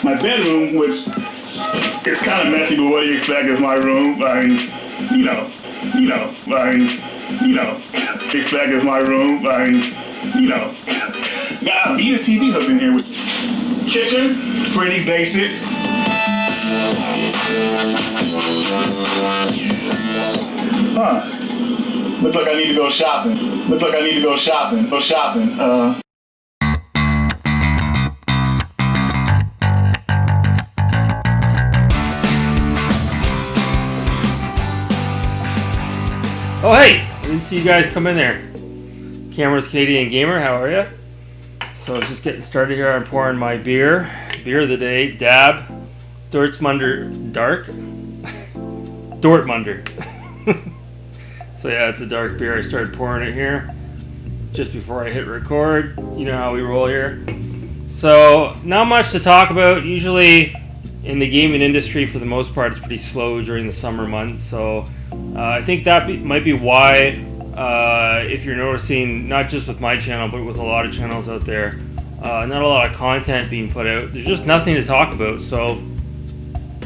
My bedroom, which is kind of messy, but what do you expect is my room? I mean, expect is my room. I mean, got a Vita TV hooked in here with kitchen, pretty basic. Looks like I need to go shopping. Go shopping. Oh hey, I didn't see you guys come in there. Cameron's Canadian Gamer, how are you? So I was just getting started here. I'm pouring my beer of the day, Dab, Dortmunder Dark. Dortmunder. So yeah, it's a dark beer. I started pouring it here just before I hit record. You know how we roll here. So not much to talk about. Usually in the gaming industry, for the most part, it's pretty slow during the summer months. So I think that might be why, if you're noticing, not just with my channel, but with a lot of channels out there, not a lot of content being put out. There's just nothing to talk about. So,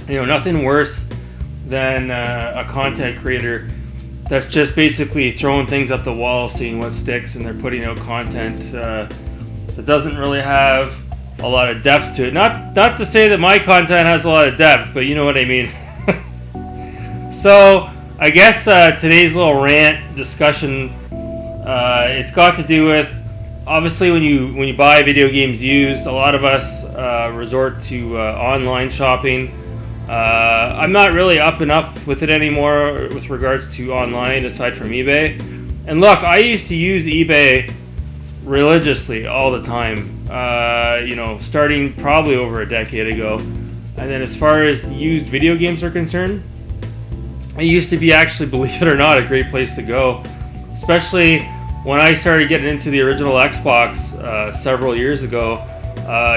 nothing worse than a content creator that's just basically throwing things up the wall, seeing what sticks, and they're putting out content that doesn't really have a lot of depth to it. Not to say that my content has a lot of depth, but you know what I mean. So I guess today's little rant discussion, it's got to do with, obviously when you buy video games used, a lot of us resort to online shopping. I'm not really up and up with it anymore with regards to online, aside from eBay. And look, I used to use eBay religiously all the time, starting probably over a decade ago. And then as far as used video games are concerned, it used to be, actually, believe it or not, a great place to go, especially when I started getting into the original Xbox several years ago.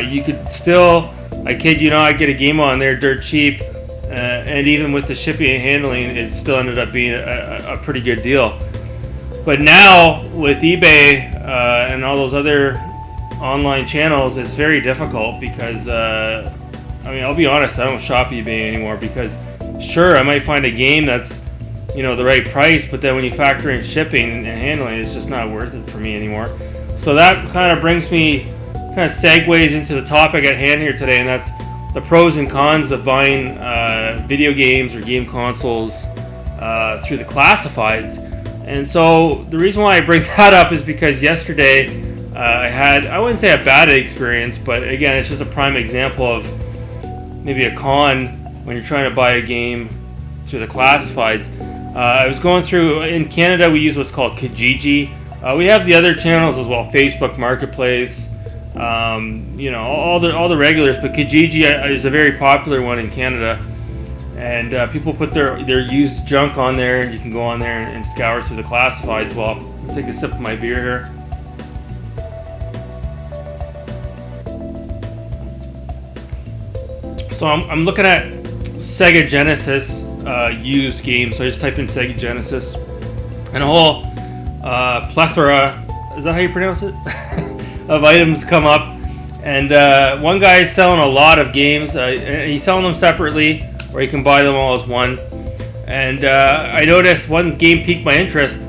You could still, I kid you not, get a game on there dirt cheap, and even with the shipping and handling, it still ended up being a pretty good deal. But now with eBay and all those other online channels, it's very difficult because, I'll be honest, I don't shop eBay anymore because, sure, I might find a game that's, the right price, but then when you factor in shipping and handling, it's just not worth it for me anymore. So that kind of segues into the topic at hand here today, and that's the pros and cons of buying video games or game consoles through the classifieds. And so the reason why I bring that up is because yesterday I had, I wouldn't say a bad experience, but again, it's just a prime example of maybe a con when you're trying to buy a game through the classifieds. I was going through, in Canada we use what's called Kijiji. We have the other channels as well, Facebook Marketplace, all the regulars, but Kijiji is a very popular one in Canada. And people put their used junk on there, and you can go on there and scour through the classifieds. Well, I'll take a sip of my beer here. So I'm looking at Sega Genesis used games. So I just type in Sega Genesis, and a whole plethora, is that how you pronounce it? of items come up. And one guy is selling a lot of games. And he's selling them separately, or you can buy them all as one. And I noticed one game piqued my interest,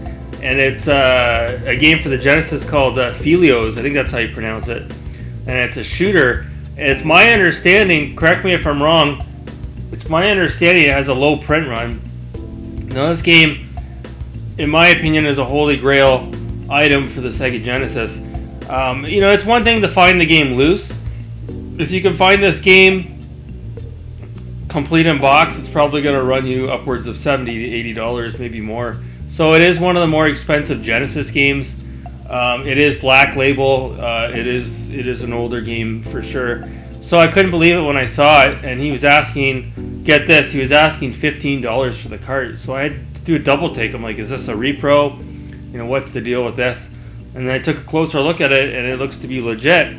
and it's a game for the Genesis called Felios. I think that's how you pronounce it. And it's a shooter. And it's my understanding, correct me if I'm wrong, it's my understanding it has a low print run. Now this game, in my opinion, is a holy grail item for the Sega Genesis. It's one thing to find the game loose. If you can find this game complete in box, it's probably going to run you upwards of $70 to $80, maybe more. So it is one of the more expensive Genesis games. It is black label. It is an older game for sure. So I couldn't believe it when I saw it, and he was asking, get this, he was asking $15 for the cart. So I had to do a double take. I'm like, is this a repro? What's the deal with this? And then I took a closer look at it, and it looks to be legit.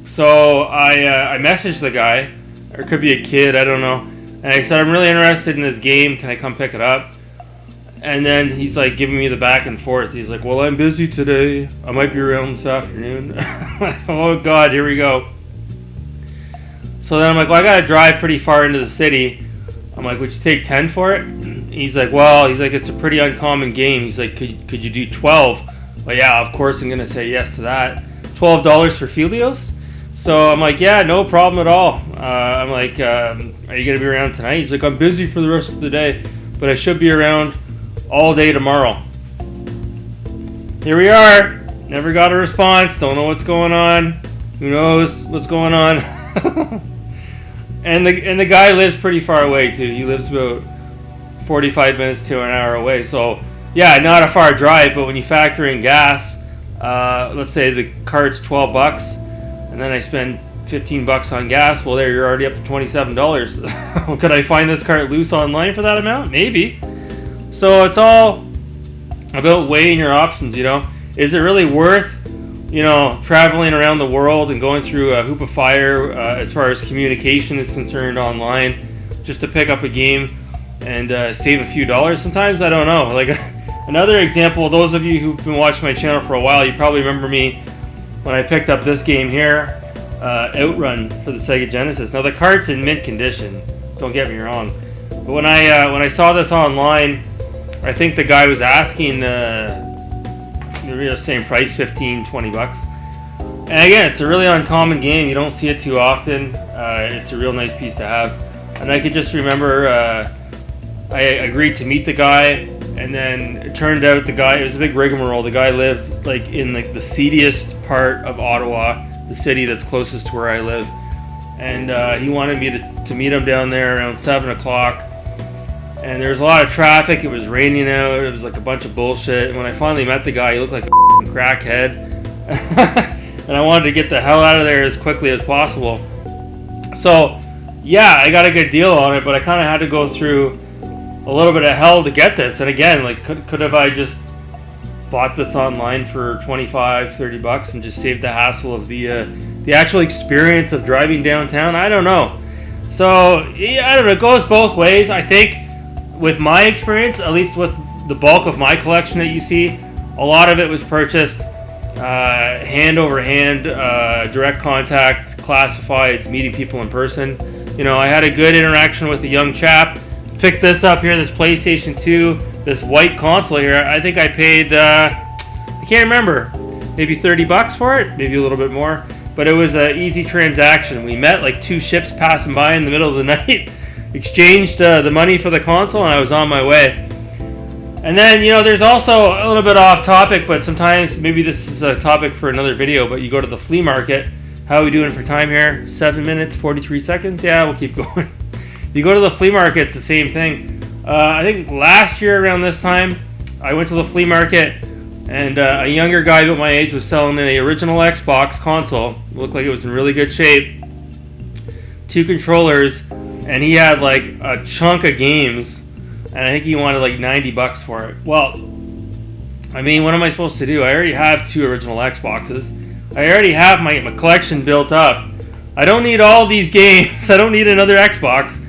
So I messaged the guy, or it could be a kid, I don't know. And I said, I'm really interested in this game. Can I come pick it up? And then he's like giving me the back and forth. He's like, well, I'm busy today. I might be around this afternoon. Oh, God, here we go. So then I'm like, well, I gotta drive pretty far into the city. I'm like, would you take 10 for it? He's like, well, it's a pretty uncommon game. He's like, could you do 12? Well, yeah, of course I'm gonna say yes to that. $12 for Felios? So I'm like, yeah, no problem at all. I'm like, are you gonna be around tonight? He's like, I'm busy for the rest of the day, but I should be around all day tomorrow. Here we are. Never got a response. Don't know what's going on. Who knows what's going on? and the guy lives pretty far away too. He lives about 45 minutes to an hour away. So yeah, not a far drive. But when you factor in gas, let's say the cart's $12, and then I spend $15 on gas. Well, there you're already up to $27. Could I find this cart loose online for that amount? Maybe. So it's all about weighing your options. Is it really worth, traveling around the world and going through a hoop of fire as far as communication is concerned online, just to pick up a game and save a few dollars? Sometimes I don't know. Like another example, those of you who've been watching my channel for a while, you probably remember me when I picked up this game here, Outrun for the Sega Genesis. Now the cart's in mint condition, don't get me wrong, but when I saw this online, I think the guy was asking the same price, $15-20. And again, it's a really uncommon game. You don't see it too often. It's a real nice piece to have. And I could just remember I agreed to meet the guy, and then it turned out it was a big rigmarole. The guy lived like in the seediest part of Ottawa, the city that's closest to where I live. And he wanted me to meet him down there around 7 o'clock. And there was a lot of traffic. It was raining out. It was like a bunch of bullshit. And when I finally met the guy, he looked like a crackhead. And I wanted to get the hell out of there as quickly as possible. So, yeah, I got a good deal on it, but I kind of had to go through a little bit of hell to get this. And again, like, could have I just bought this online for $25-30 and just saved the hassle of the actual experience of driving downtown? I don't know. So, yeah, I don't know. It goes both ways. I think with my experience, at least with the bulk of my collection that you see, a lot of it was purchased hand over hand, direct contact, classifieds, meeting people in person. I had a good interaction with a young chap. Picked this up here, this PlayStation 2, this white console here. I think I paid, I can't remember, maybe $30 for it, maybe a little bit more. But it was an easy transaction. We met like 2 ships passing by in the middle of the night, exchanged the money for the console, and I was on my way. And then, there's also a little bit off topic, but sometimes maybe this is a topic for another video, but you go to the flea market. How are we doing for time here? 7 minutes, 43 seconds? Yeah, we'll keep going. You go to the flea market, it's the same thing. I think last year around this time, I went to the flea market, and a younger guy about my age was selling an original Xbox console. It looked like it was in really good shape. 2 controllers, and he had like a chunk of games, and I think he wanted like $90 for it. Well, I mean, what am I supposed to do? I already have 2 original Xboxes. I already have my collection built up. I don't need all these games. I don't need another Xbox.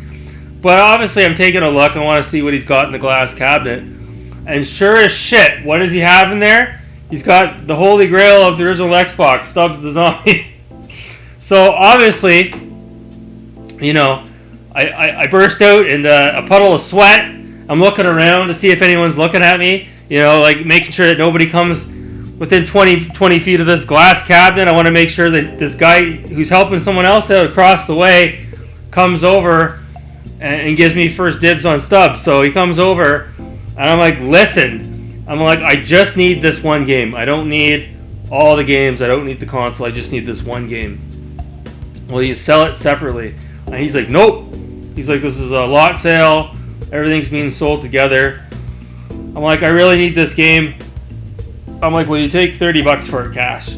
But obviously I'm taking a look. I want to see what he's got in the glass cabinet. And sure as shit, what does he have in there? He's got the holy grail of the original Xbox, Stubbs the Zombie. So obviously, I burst out in a puddle of sweat. I'm looking around to see if anyone's looking at me. Like making sure that nobody comes within 20 feet of this glass cabinet. I want to make sure that this guy who's helping someone else out across the way comes over and gives me first dibs on Stubbs. So he comes over, and I'm like, listen, I just need this one game. I don't need all the games. I don't need the console. I just need this one game. Well, you sell it separately. And he's like, nope. He's like, this is a lot sale. Everything's being sold together. I'm like, I really need this game. I'm like, will you take $30 for it cash?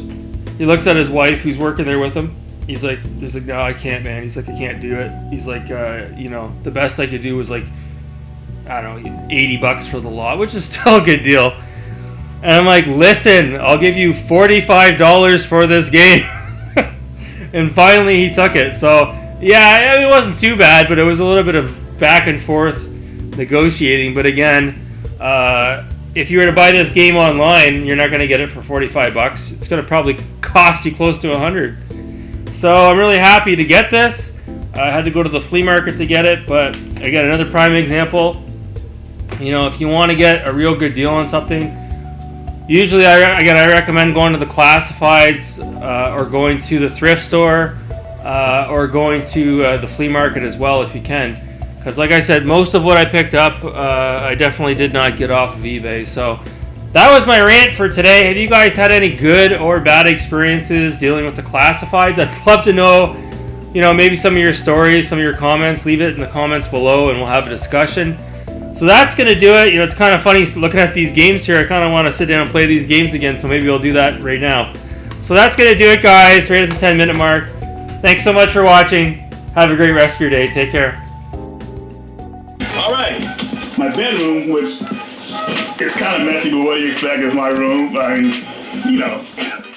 He looks at his wife who's working there with him. He's like, no, I can't, man. He's like, I can't do it. He's like, the best I could do was like, I don't know, $80 for the lot, which is still a good deal. And I'm like, listen, I'll give you $45 for this game. And finally he took it. So, yeah, it wasn't too bad, but it was a little bit of back and forth negotiating. But again, if you were to buy this game online, you're not going to get it for $45. It's going to probably cost you close to $100. So I'm really happy to get this. I had to go to the flea market to get it, but again, another prime example. You know, if you want to get a real good deal on something, usually I recommend going to the classifieds or going to the thrift store or going to the flea market as well if you can. Because like I said, most of what I picked up, I definitely did not get off of eBay. So that was my rant for today. Have you guys had any good or bad experiences dealing with the classifieds? I'd love to know, you know, maybe some of your stories, some of your comments. Leave it in the comments below and we'll have a discussion. So that's going to do it. You know, it's kind of funny looking at these games here. I kind of want to sit down and play these games again, so maybe I'll do that right now. So that's going to do it, guys, right at the 10-minute mark. Thanks so much for watching. Have a great rest of your day. Take care. All right, my bedroom, which is kind of messy, but what do you expect is my room. I mean, you know,